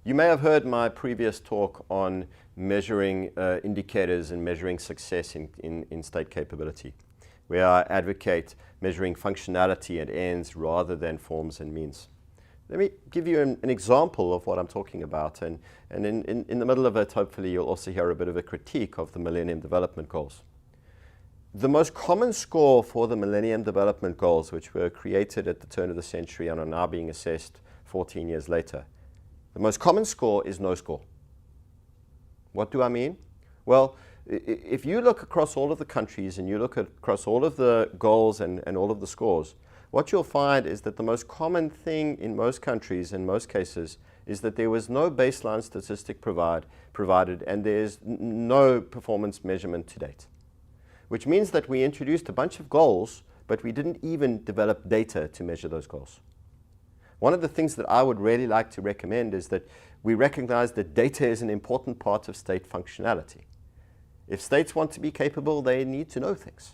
You may have heard my previous talk on measuring indicators and measuring success in state capability, where I advocate measuring functionality and ends rather than forms and means. Let me give you an example of what I'm talking about, and in the middle of it, hopefully you'll also hear a bit of a critique of the Millennium Development Goals. The most common score for the Millennium Development Goals, which were created at the turn of the century and are now being assessed 14 years later, the most common score is no score. What do I mean? Well, if you look across all of the countries and you look across all of the goals and all of the scores, what you'll find is that the most common thing in most countries, in most cases, is that there was no baseline statistic provided and there's no performance measurement to date. Which means that we introduced a bunch of goals, but we didn't even develop data to measure those goals. One of the things that I would really like to recommend is that we recognize that data is an important part of state functionality. If states want to be capable, they need to know things.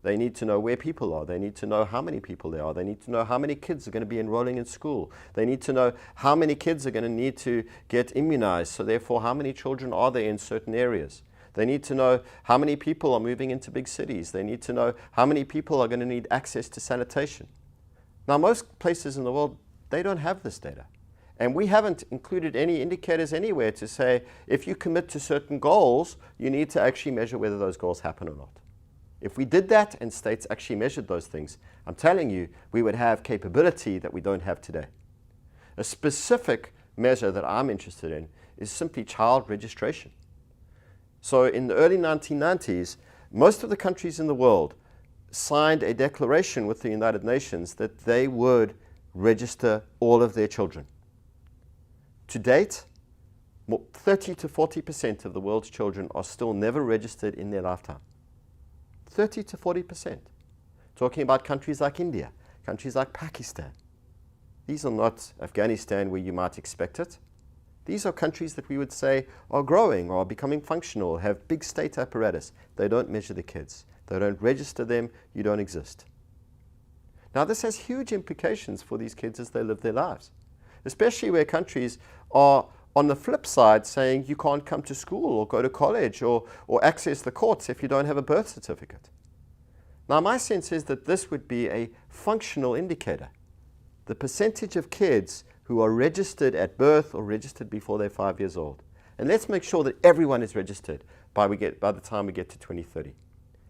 They need to know where people are. They need to know how many people there are. They need to know how many kids are going to be enrolling in school. They need to know how many kids are going to need to get immunized, so therefore how many children are there in certain areas. They need to know how many people are moving into big cities. They need to know how many people are going to need access to sanitation. Now, most places in the world, they don't have this data. And we haven't included any indicators anywhere to say, if you commit to certain goals, you need to actually measure whether those goals happen or not. If we did that and states actually measured those things, I'm telling you, we would have capability that we don't have today. A specific measure that I'm interested in is simply child registration. So in the early 1990s, most of the countries in the world signed a declaration with the United Nations that they would register all of their children. To date, 30 to 40% of the world's children are still never registered in their lifetime. 30 to 40%. Talking about countries like India, countries like Pakistan. These are not Afghanistan where you might expect it. These are countries that we would say are growing or are becoming functional, have big state apparatus. They don't measure the kids. They don't register them. You don't exist. Now, this has huge implications for these kids as they live their lives, especially where countries are on the flip side saying you can't come to school or go to college or access the courts if you don't have a birth certificate. Now, my sense is that this would be a functional indicator. The percentage of kids who are registered at birth or registered before they're 5 years old. And let's make sure that everyone is registered by the time we get to 2030.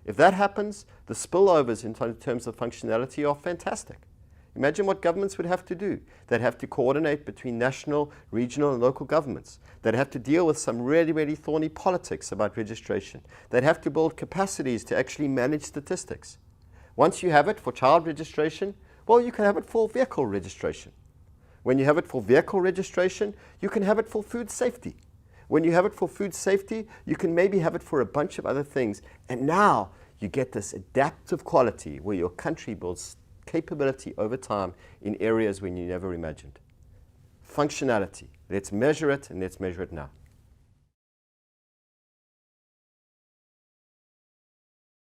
If that happens, the spillovers in terms of functionality are fantastic. Imagine what governments would have to do. They'd have to coordinate between national, regional, and local governments. They'd have to deal with some really, really thorny politics about registration. They'd have to build capacities to actually manage statistics. Once you have it for child registration, well, you can have it for vehicle registration. When you have it for vehicle registration, you can have it for food safety. When you have it for food safety, you can maybe have it for a bunch of other things. And now you get this adaptive quality where your country builds capability over time in areas when you never imagined. Functionality. Let's measure it, and let's measure it now.